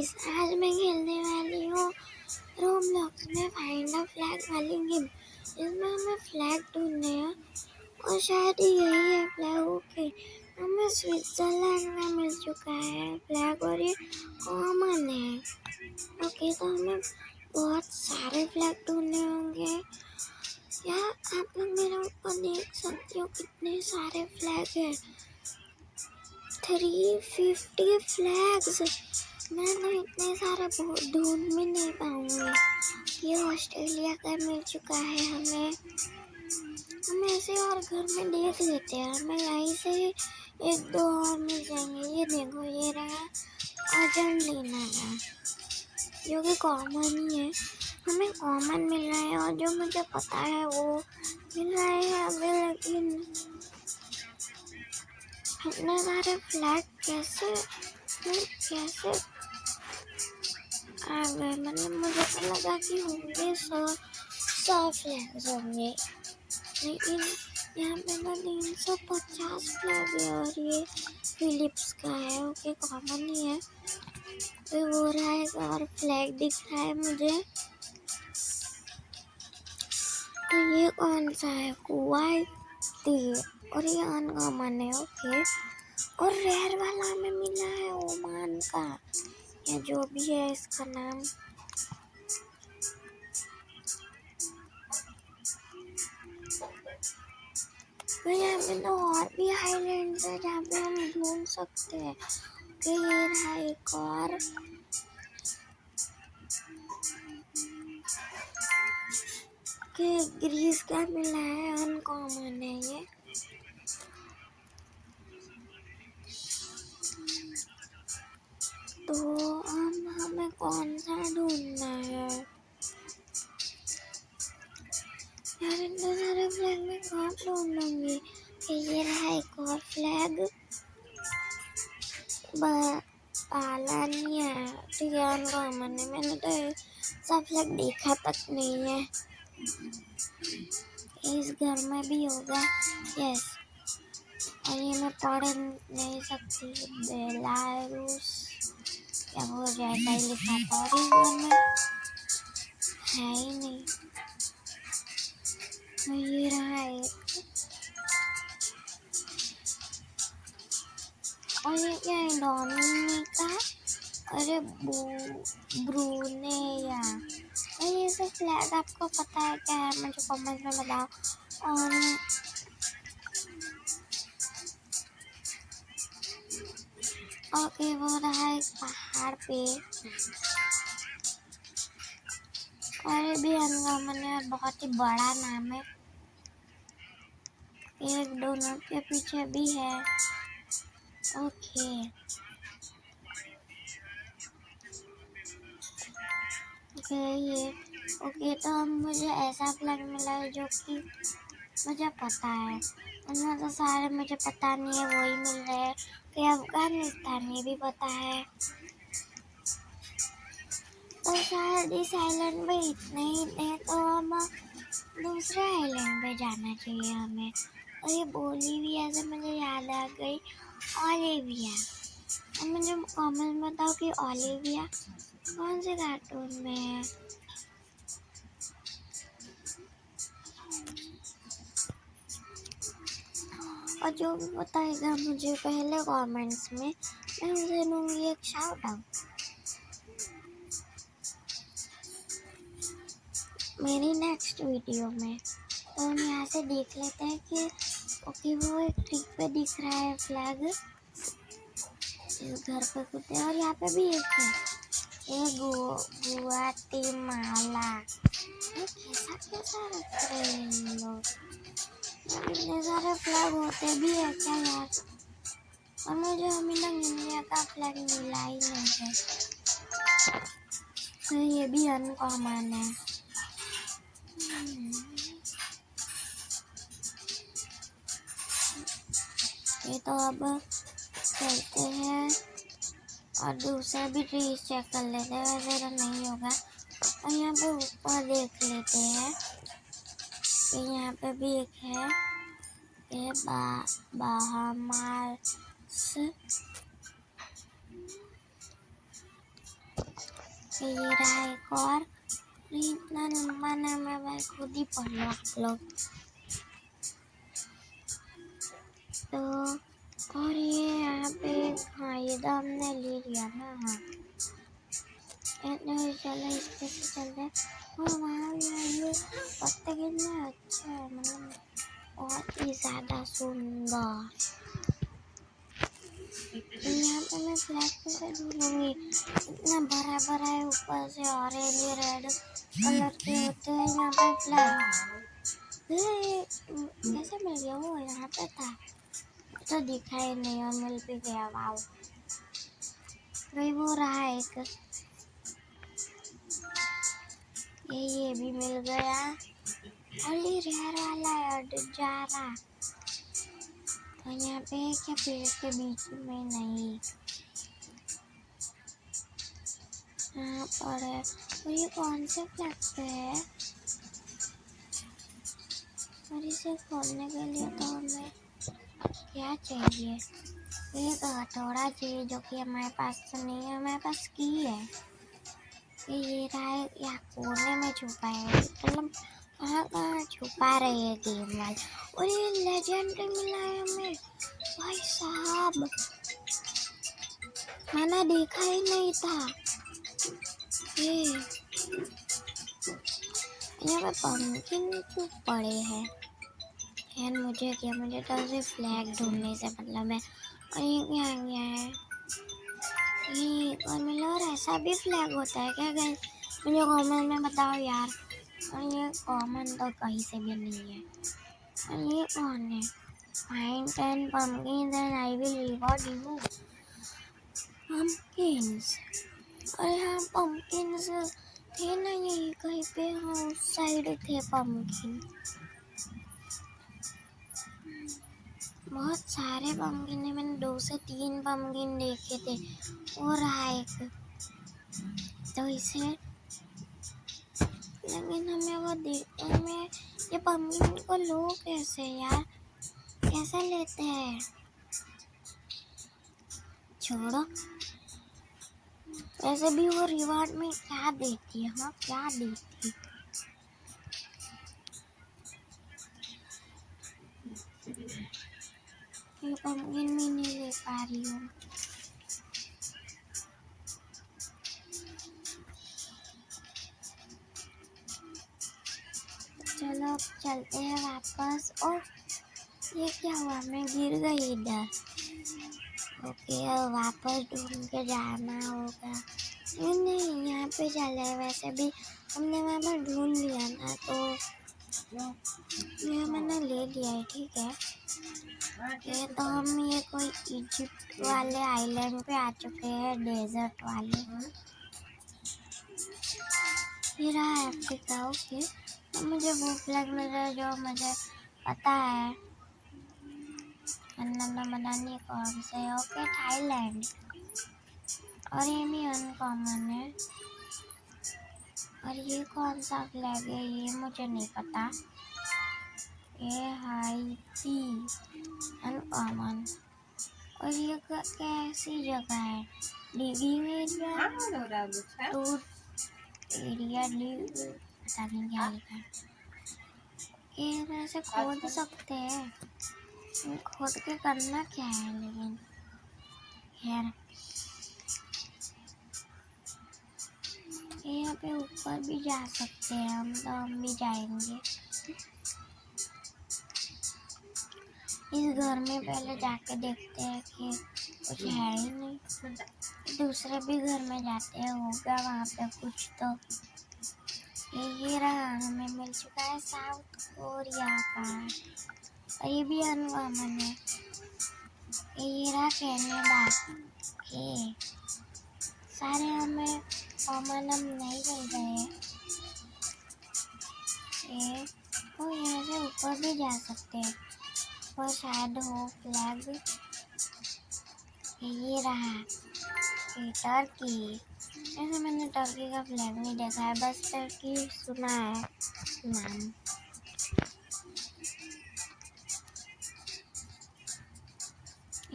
Guys, आज मैं खेलने वाली हूँ रोब्लॉक्स में फाइंड अ फ्लैग वाली गेम। इसमें हमें फ्लैग ढूंढने हैं और शायद यही है फ्लैग। ओके, हमें स्विट्जरलैंड में मिल चुका है फ्लैग और ये कॉमन है। ओके, तो हमें बहुत सारे फ्लैग ढूंढने होंगे। यार, आप लोग मेरे ऊपर देख सकते हो कितने सारे फ्लैग हैं। 350 फ्लैग्स। मैं तो इतने सारे ढूंढ भी नहीं पाऊंगी। ये ऑस्ट्रेलिया का मिल चुका है हमें। हम ऐसे और घर में देख लेते हैं, हमें यहीं से एक दो और मिल जाएंगे। ये देखो, ये रहा अर्जेंटीना का, जो कि कॉमन ही है। हमें कॉमन मिल रहा है और जो मुझे पता है वो मिल रहा है अभी। लेकिन इतने सारे फ्लैग कैसे आ गए? मतलब मुझे तो लगा कि होंगे 100 फ्लैग्स होंगे, लेकिन यहाँ पे तो 350 फ्लैग है और ये फिलिप्स का है। ओके, कॉमन ही है। तो हो रहा है और फ्लैग दिख रहा है मुझे। तो ये कौन सा है? कुवैती, और ये अनकॉमन है। ओके, और रेयर वाला हमें मिला है ओमान का, या जो भी है इसका नाम। तो यहाँ पे तो और भी आइलैंड्स है जहाँ पे हम ढूंढ सकते हैं। कि ये रहा एक और। कि ग्रीस का मिला है, अनकॉमन है ये। तो हमें कौन सा ढूंढना है? यार, इतने सारे फ्लैग में कहाँ ढूंढूंगी? ये रहा एक और फ्लैग। पाला नहीं है, ठीक है, अनकॉमन है। मैंने तो सब फ्लैग देखा तक नहीं है। इस घर में भी होगा। यस, और ये मैं पढ़ नहीं सकती। बेलारूस क्या हो जाएगा, ही लिखा था और इस घर में है ही नहीं। तो ये रहा एक, और ये क्या है? डोमिनिका, अरे ब्रूनेया। ये सब फ्लैग आपको पता है क्या है? मुझे कमेंट में बताओ। और ओके, वो रहा एक पहाड़ पे, और ये भी अनकॉमन है और बहुत ही बड़ा नाम है। एक डोनट के पीछे भी है। ओके, ये ओके। तो अब मुझे ऐसा फ्लैग मिला है जो कि मुझे पता है। उनमें तो सारे मुझे पता नहीं है, वही मिल रहे हैं। कि अफगानिस्तान ये भी पता है। तो शायद इस आइलैंड पे इतने ही थे, तो हम दूसरे आइलैंड पे जाना चाहिए हमें। और ये बोलीविया से मुझे याद आ गई ओलिविया। अब मुझे कमेंट में बताओ कि ओलिविया कौन से कार्टून में है? और जो भी बताएगा मुझे पहले कमेंट्स में, मैं उसे दूंगी एक शाउट आउट मेरी नेक्स्ट वीडियो में। तो हम यहाँ से देख लेते हैं कि ओके, वो एक ट्रिक पे दिख रहा है फ्लैग। इस घर पे कुछ है और यहाँ पे भी एक है, ये गुआटेमाला। कैसा कैसा रख रहे हैं इन लोग? इतने सारे फ्लैग होते भी है क्या यार? और मुझे अभी तक इंडिया का फ्लैग मिला ही नहीं है। तो ये भी अनकॉमन है। ये तो अब चलते हैं और दूसरा भी ट्री चेक कर लेते हैं। वैसे तो नहीं होगा। और यहाँ पे ऊपर देख लेते हैं कि यहाँ पे भी एक है, ये बाहामास। ये रहा एक और, इतना लंबा नाम है भाई, खुद ही पढ़ लो आप लोग। तो और ये यहाँ पे, हाँ ये तो हमने ले लिया ना, हाँ चलो इस पे से चलते हैं। और वहाँ भी ये पत्ते कितने अच्छे हैं, मतलब बहुत ही ज़्यादा सुंदर। यहाँ पे मैं फ्लैग कैसे ढूंढूंगी, इतना बड़ा बड़ा है, ऊपर से ऑरेंज रेड कलर के होते हैं यहाँ पे फ्लैग। कैसे मिल गया, वो यहाँ पे था तो दिखाई नहीं और मिल भी गया। वाव, वही वो रहा एक, ये भी मिल गया और ये रेयर वाला है जा रहा। तो यहाँ पे क्या पेड़ के बीच में नहीं, यहाँ पर है। और ये कौन से फ्लैग पे है, और इसे खोलने के लिए तो हमें क्या चाहिए, एक हथौड़ा चाहिए जो कि हमारे पास तो नहीं है, हमारे पास की है। ये रहा है, यहाँ कोने में छुपा है, मतलब कहाँ कहाँ छुपा रहे हैं गेम वाले। और ये लेजेंडरी मिला है हमें भाई साहब, मैंने देखा ही नहीं था। ये यहाँ पे पंपकिन क्यों पड़े हैं यार, मुझे क्या, मुझे तो सिर्फ फ्लैग ढूंढने से मतलब है। और ये क्या गया है, ये और मिला, और ऐसा भी फ्लैग होता है क्या गाइस, मुझे कमेंट में बताओ यार। और ये कॉमन तो कहीं से भी नहीं है। और ये कौन है, find 10 pumpkins and I will reward you। pumpkins, और यहाँ pumpkins थे ना यही कहीं पे, हाँ उस साइड थे pumpkin, बहुत सारे pumpkin है, मैंने 2 से 3 pumpkin देखे थे। और रहा एक, तो इसे, लेकिन हमें वो हमें ये pumpkin को लो कैसे यार, कैसे लेते हैं, छोड़ो। वैसे भी वो रिवार्ड में क्या देती है, हाँ क्या देती है। ये pumpkin भी नहीं ले पा रही हूँ। चलो अब चलते हैं वापस। और ये क्या हुआ, मैं गिर गई इधर। ओके अब वापस ढूंढ के जाना होगा। नहीं यहाँ पे चले, वैसे भी हमने वहाँ पर ढूंढ लिया ना, तो ये मैंने ले लिया है, ठीक है। ये तो हम ये कोई इजिप्ट वाले आइलैंड पे आ चुके हैं, डेजर्ट वाले। ये रहा अफ्रीका, ओके। तो मुझे वो फ्लैग मिल रहा है जो मुझे पता है, मनानी कौन से, ओके थाईलैंड। और ये भी अनकॉमन है। और ये कौन सा फ्लैग है, ये मुझे नहीं पता। ये हाईती, अनकॉमन। और ये कैसी जगह है, डिगिंग एरिया, टूर एरिया, पता नहीं क्या लिखा है। ये वैसे खोद सकते हैं, खोद के करना क्या है, लेकिन खैर यहाँ पे ऊपर भी जा सकते हैं हम, तो हम भी जाएंगे। इस घर में पहले जाके देखते हैं कि कुछ है ही नहीं, दूसरे भी घर में जाते हैं, होगा वहाँ पे कुछ तो। ये रहा, हमें मिल चुका है साउथ कोरिया का, और ये भी अनकॉमन है। ये रहा कनाडा, ये सारे हमें कॉमन हम नहीं मिल रहे। ये तो यहाँ से ऊपर भी जा सकते हैं, और शायद हो फ्लैग। ये रहा, ये टर्की, ऐसे मैंने टर्की का फ्लैग नहीं देखा है, बस टर्की सुना है नाम।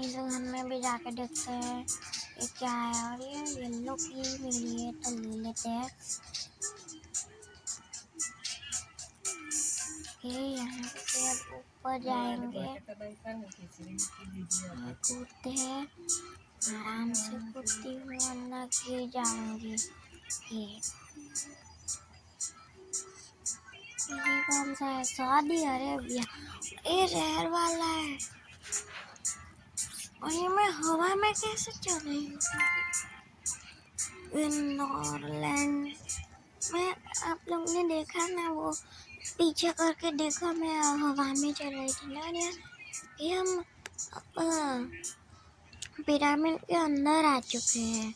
इस घर में भी जाके देखते हैं। ये क्या है, और ये येलो की मिली है तो ले लेते हैं। ये यहाँ से अब ऊपर जाएंगे, कूदते हैं, आराम से कूदती हूँ वरना गिर जाऊंगी। ये कौन सा है, सऊदी अरेबिया, ये शहर वाला है। और ये मैं हवा में कैसे चल रही हूँ? नॉरलैंड में आप लोग ने देखा ना, वो पीछे करके देखा, मैं हवा में चल रही थी ना। ये हम पिरामिड के अंदर आ चुके हैं।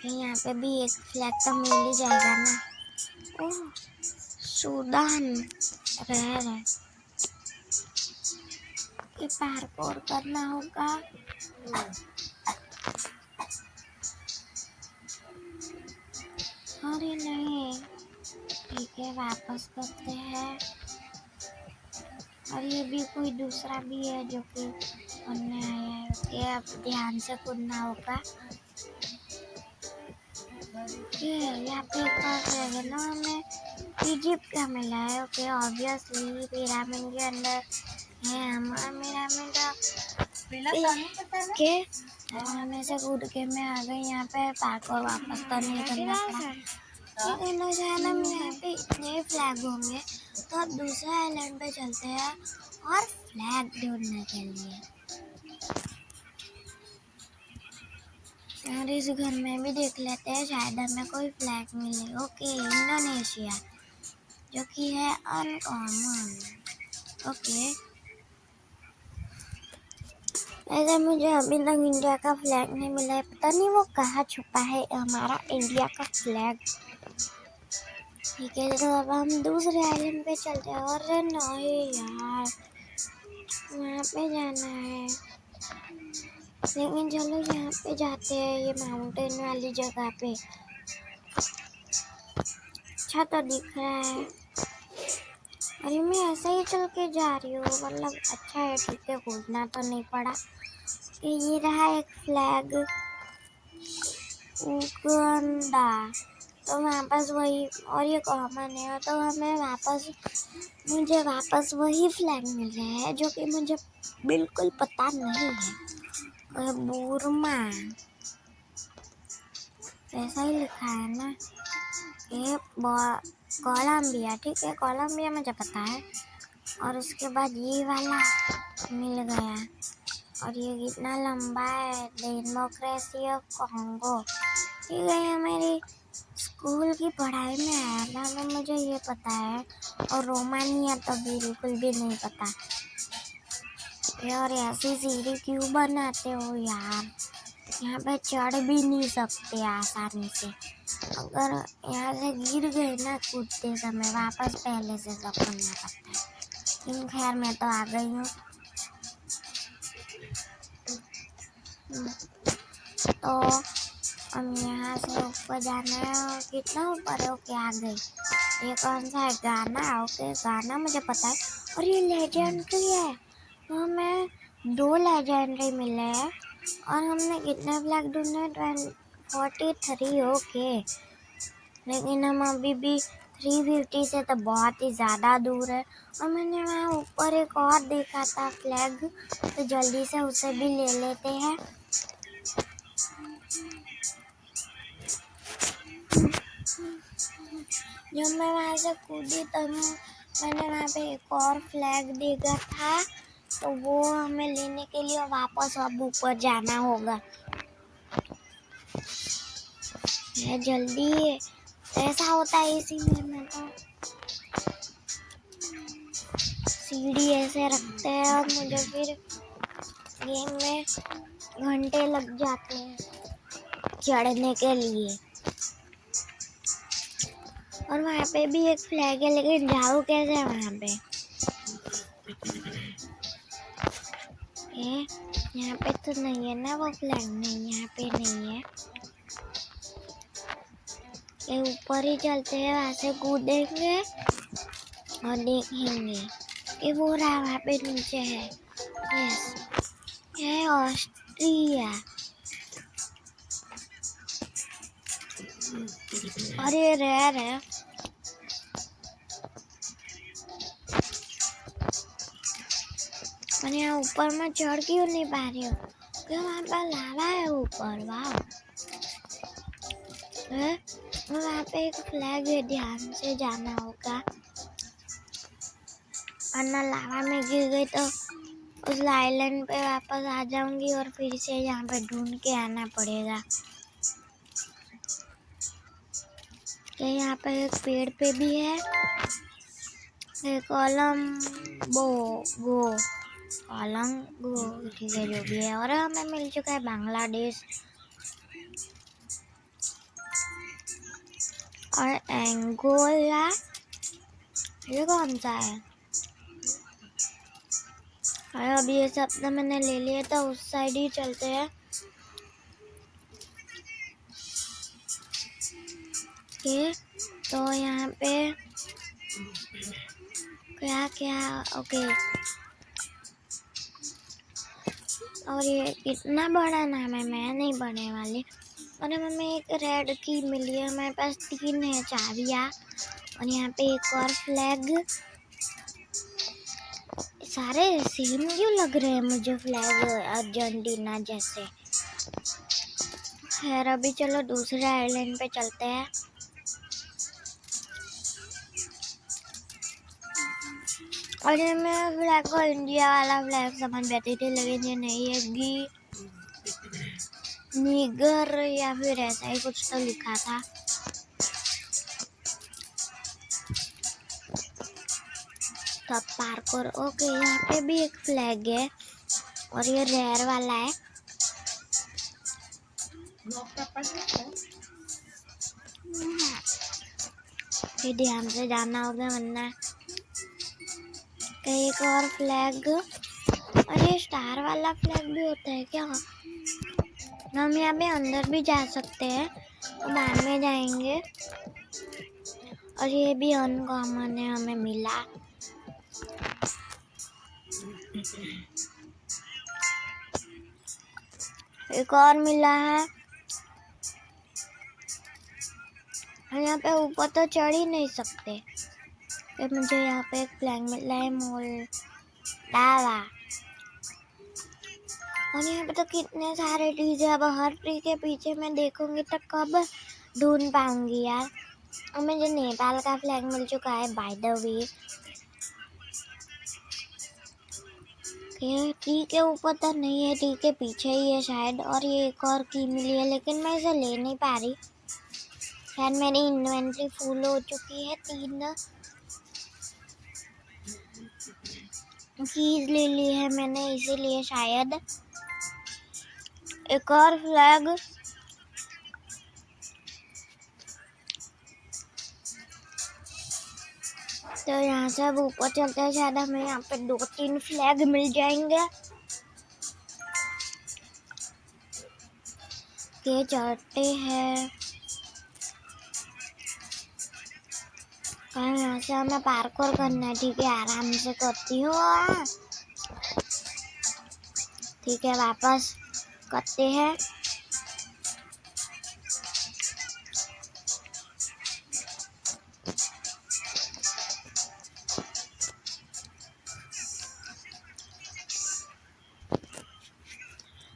यहाँ पे भी एक फ्लैग तो मिल ही जाएगा ना। ओह, सूडान रह रहे, ये पार्कोर करना होगा। अरे नहीं, ठीक है, वापस करते हैं। और ये भी कोई दूसरा भी है जो कि करने आया है। ओके, अब ध्यान से कूदना होगा। ये यहाँ पे कर ना, हमें इजिप्ट का मिला है। ओके, ऑब्वियसली पिरामिड के अंदर है हमारा पिरामिड के। हमें से कूद के मैं आ गई यहाँ पे, पार्क और वापस तो नहीं करना पड़ा। यहाँ पे इतने फ्लैग होंगे तो अब दूसरे आइलैंड पे चलते हैं और फ्लैग ढूंढने के लिए। और इस घर में भी देख लेते हैं, शायद हमें कोई फ्लैग मिले। ओके, इंडोनेशिया, जो कि है अनकॉमन। ओके, ऐसे मुझे अभी तक इंडिया का फ्लैग नहीं मिला है, पता नहीं वो कहाँ छुपा है हमारा इंडिया का फ्लैग। ठीक है, तो अब हम दूसरे आइलैंड पे चलते हैं। और नहीं यार, वहाँ पे जाना है, लेकिन चलो यहाँ पे जाते हैं, ये माउंटेन वाली जगह पे। अच्छा तो दिख रहा है। अरे मैं ऐसे ही चल के जा रही हूँ, मतलब अच्छा है, ठीक है, कूदना तो नहीं पड़ा। ये रहा एक फ्लैग, उगांडा, तो वापस वही, और ये कॉमन है, तो मुझे वापस वही फ्लैग मिल रहा है जो कि मुझे बिल्कुल पता नहीं है। बुर्मा, ऐसा ही लिखा है ना। ये कोलंबिया, ठीक है, कोलंबिया मुझे पता है। और उसके बाद ये वाला मिल गया, और ये कितना लंबा है, डेमोक्रेसी ऑफ कॉन्गो। ठीक है, ये मेरी स्कूल की पढ़ाई में आया था तो मुझे ये पता है, और रोमानिया तो बिल्कुल भी नहीं पता। और ऐसी सीढ़ी क्यों बनाते हो यार, यहाँ पे चढ़ भी नहीं सकते आसानी से। अगर यहाँ से गिर गए ना कूदते समय, वापस पहले से सब करना पड़ता है। लेकिन खैर मैं तो आ गई हूँ। तो हम यहाँ से ऊपर जाना है, और कितना ऊपर है, ओके आ गई। ये कौन सा है, गाना, ओके गाना मुझे पता है। और ये लेजेंडरी है, तो हमें 2 लेजेंडरी मिले हैं। और हमने कितने फ्लैग ढूंढे, 43, ओके। लेकिन हम अभी भी 350 से तो बहुत ही ज़्यादा दूर है। और मैंने वहाँ ऊपर एक और देखा था फ्लैग, तो जल्दी से उसे भी ले लेते हैं। जब मैं वहाँ से कूदी तब मैंने वहाँ पे एक और फ्लैग देखा था, तो वो हमें लेने के लिए वापस अब ऊपर जाना होगा। जल्दी, ऐसा होता है इसीलिए मैं तो सीढ़ी ऐसे रखते हैं, और मुझे फिर गेम में घंटे लग जाते हैं चढ़ने के लिए। और वहाँ पे भी एक फ्लैग है, लेकिन जाऊँ कैसे वहाँ पे? यहाँ पे तो नहीं है ना वो फ्लैग, नहीं यहाँ पे नहीं है। ये ऊपर ही चलते हैं, वहाँ से कूदेंगे और देखेंगे। ये वो रहा, वहाँ पे नीचे है, यस, है ऑस्ट्रिया। और ये रेयर है। और यहाँ ऊपर मैं चढ़ क्यों नहीं पा रही हूँ? क्योंकि वहाँ पर लावा है ऊपर। वाह, वहाँ पे एक फ्लैग है, ध्यान से जाना होगा, वरना लावा में गिर गई तो उस आइलैंड पे वापस आ जाऊंगी और फिर से यहाँ पे ढूंढ के आना पड़ेगा। तो यहाँ पे एक पेड़ पे भी है एक कोलम्बो कोलंगो, ठीक है जो भी है। और हमें मिल चुका है बांग्लादेश और एंगोला। ये कौन सा है? और अब ये सब तो मैंने ले लिए, तो उस साइड ही चलते हैं। ओके, तो यहाँ पे क्या ओके। और ये इतना बड़ा नाम है, मैं नहीं पढ़ने वाली। और हमें एक रेड की मिली है, हमारे पास 3 है चाबियाँ। और यहाँ पे एक और फ्लैग। सारे सेम क्यों लग रहे हैं मुझे फ्लैग, अर्जेंटीना जैसे। खैर अभी चलो दूसरे आइलैंड पे चलते हैं। और ये मैं फ्लैग को इंडिया वाला फ्लैग समझ बैठी थी, लेकिन ये नहीं है, नीगर या फिर ऐसा ही कुछ तो लिखा था। तो पार्कोर, ओके। यहाँ पे भी एक फ्लैग है और ये रेयर वाला है। ये ध्यान से जाना होगा, वरना एक और फ्लैग। और ये स्टार वाला फ्लैग भी होता है क्या? हम यहाँ पे अंदर भी जा सकते हैं, तो बाद में जाएंगे। और ये भी अनकॉमन है, हमें मिला। एक और मिला है। यहाँ पे ऊपर तो चढ़ ही नहीं सकते। फिर मुझे यहाँ पे एक फ्लैग मिला है, मोल्डावा। और यहाँ पे तो कितने सारे ट्रीज है। अब हर ट्री के पीछे मैं देखूंगी तो कब ढूंढ पाऊंगी यार। और मुझे नेपाल का फ्लैग मिल चुका है बाय द वे। टी के ऊपर तो नहीं है, टी के पीछे ही है शायद। और ये एक और की मिली है, लेकिन मैं इसे ले नहीं पा रही। शायद मेरी इन्वेंट्री फुल हो चुकी है। 3 कीज ले ली है मैंने, इसीलिए शायद। एक और फ्लैग। तो यहाँ से अब ऊपर चलते हैं, शायद हमें यहाँ पे 2-3 फ्लैग मिल जाएंगे। के चढ़ते हैं, यहाँ से हमें पार्कोर करना है। ठीक है, आराम से करती हूँ। ठीक है, वापस करते हैं।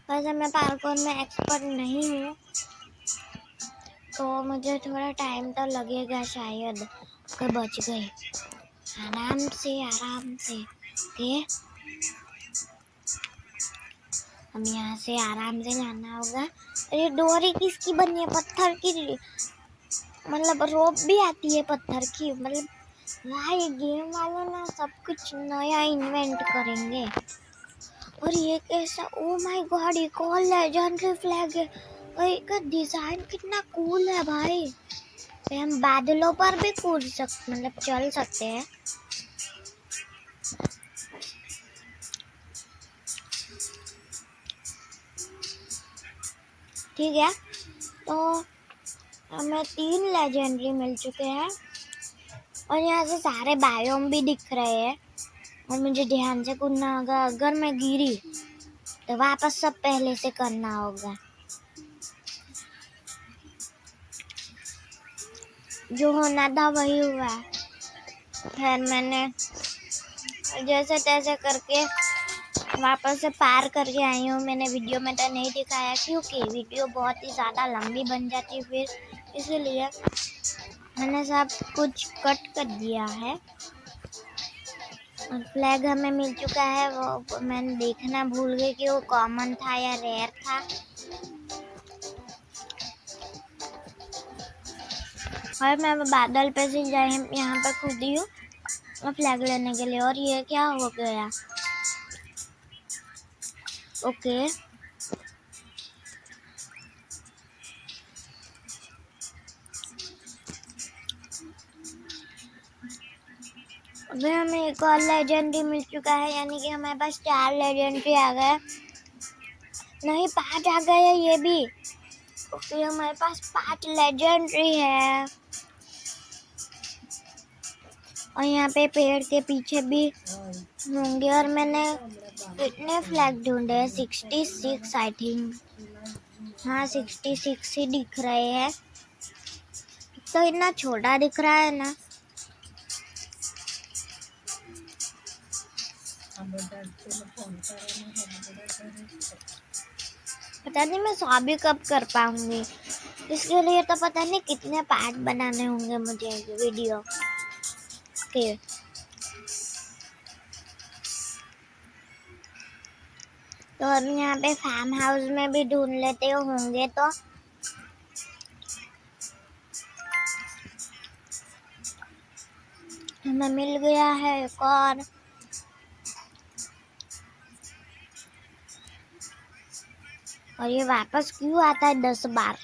वैसे मैं पार्कोर में एक्सपर्ट नहीं हूँ, तो मुझे थोड़ा टाइम तो लगेगा शायद। ओके, बच गए आराम से। ओके, हम यहाँ से आराम से जाना होगा। अरे डोरी किसकी बनी है? पत्थर की, मतलब रोप भी आती है पत्थर की। मतलब वाह, ये गेम वालों ना सब कुछ नया इन्वेंट करेंगे। और ये कैसा, ओ माय गॉड, एक और लेजेंडरी फ्लैग है। और इसका डिजाइन कितना कूल है भाई। तो हम बादलों पर भी कूद सकते, मतलब चल सकते हैं। ठीक है, तो हमें 3 लेजेंडरी मिल चुके हैं। और यहाँ से सारे बायोम भी दिख रहे हैं। और मुझे ध्यान से कूदना होगा, अगर मैं गिरी तो वापस सब पहले से करना होगा। जो होना था वही हुआ। खैर मैंने जैसे तैसे करके वापस से पार करके आई हूँ। मैंने वीडियो में तो नहीं दिखाया क्योंकि वीडियो बहुत ही ज़्यादा लंबी बन जाती फिर, इसीलिए मैंने सब कुछ कट कर दिया है। और फ्लैग हमें मिल चुका है, वो मैंने देखना भूल गई कि वो कॉमन था या रेयर था। और मैं बादल पे से यहाँ पे कूदी हूँ फ्लैग लेने के लिए। और ये क्या हो गया? ओके अभी हमें एक और लेजेंडरी मिल चुका है, यानी कि हमारे पास 4 लेजेंडरी आ गए, नहीं 5 आ गए ये भी। ओके हमारे पास 5 लेजेंडरी है। और यहाँ पे पेड़ के पीछे भी होंगे। और मैंने कितने फ्लैग ढूंढे? 66 आई थिंक। हाँ 66 ही दिख रहे हैं। तो इतना छोटा दिख रहा है ना। पता नहीं मैं 100 भी कब कर पाऊंगी। इसके लिए तो पता नहीं कितने पार्ट बनाने होंगे मुझे वीडियो के। तो अब यहाँ पे फार्म हाउस में भी ढूंढ लेते होंगे। तो हमें मिल गया है एक और ये वापस क्यों आता है 10 बार?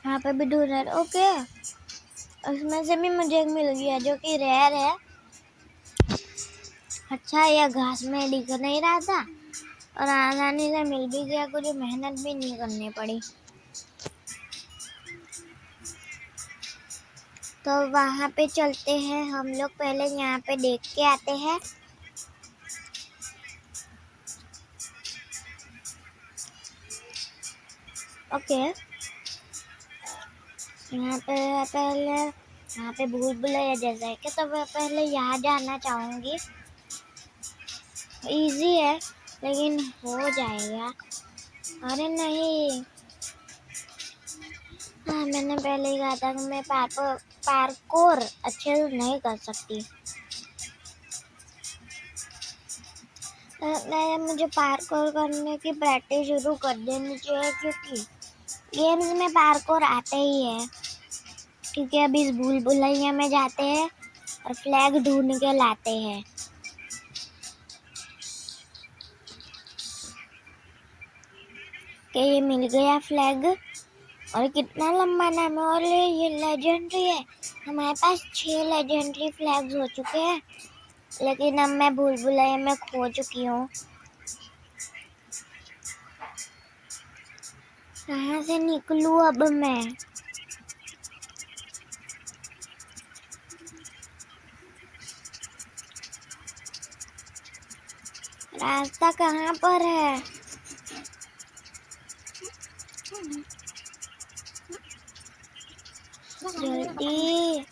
यहाँ पे भी ढूंढ रहे। ओके उसमें से भी मुझे एक मिल गया जो कि रेयर है। अच्छा यह घास में दिख नहीं रहा था और आसानी से मिल भी गया, कुछ मेहनत भी नहीं करनी पड़ी। तो वहाँ पे चलते हैं हम लोग, पहले यहाँ पे देख के आते हैं। ओके यहाँ पे पहले यहाँ पे भूल भुलैया जैसा है क्या? तो मैं पहले यहाँ जाना चाहूँगी। इजी है लेकिन हो जाएगा। अरे नहीं हाँ मैंने पहले ही कहा था कि मैं पार्कोर अच्छे से नहीं कर सकती। मुझे पार्कोर करने की प्रैक्टिस शुरू कर देनी चाहिए क्योंकि गेम्स में पार्कोर आते ही है। क्योंकि अभी इस भूल भुलैया में जाते हैं और फ्लैग ढूंढ के लाते हैं। कि ये मिल गया फ्लैग और कितना लंबा नाम है। और ये लेजेंडरी है। हमारे पास 6 लेजेंडरी फ्लैग्स हो चुके हैं, लेकिन अब मैं भूल भुलैया में खो चुकी हूँ। कहाँ से निकलूँ अब मैं? रास्ता कहाँ पर है? जल्दी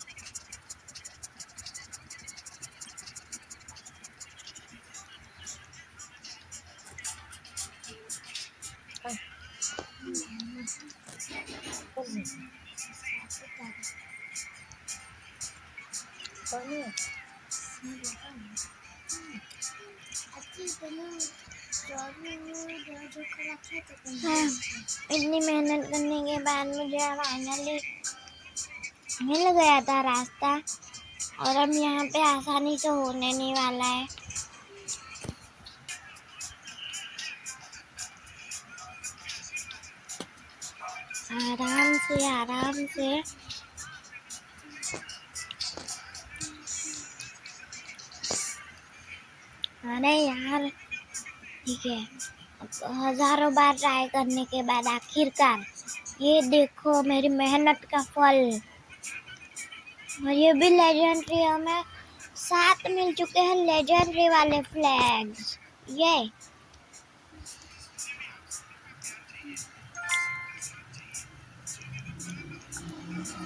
हाँ, इतनी मेहनत करने के बाद मुझे फाइनली मिल गया था रास्ता। और अब यहाँ पे आसानी से होने नहीं वाला है। आराम से आराम से। अरे यार ठीक है, हजारों बार ट्राई करने के बाद आखिरकार ये देखो मेरी मेहनत का फल। और ये भी लेजेंडरी, हमें 7 मिल चुके हैं लेजेंडरी वाले फ्लैग्स। ये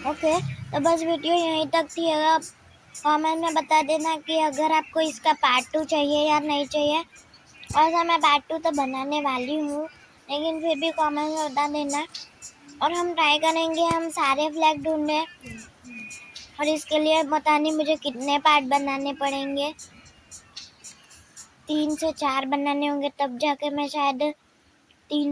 ओके, तो बस वीडियो यहीं तक थी। अगर कमेंट में बता देना कि अगर आपको इसका पार्ट 2 चाहिए या नहीं चाहिए। और मैं पार्ट 2 तो बनाने वाली हूँ, लेकिन फिर भी कमेंट में बता देना। और हम ट्राई करेंगे हम सारे फ्लैग ढूंढने, और इसके लिए पता नहीं मुझे कितने पार्ट बनाने पड़ेंगे। 3 से 4 बनाने होंगे, तब जाके मैं शायद 3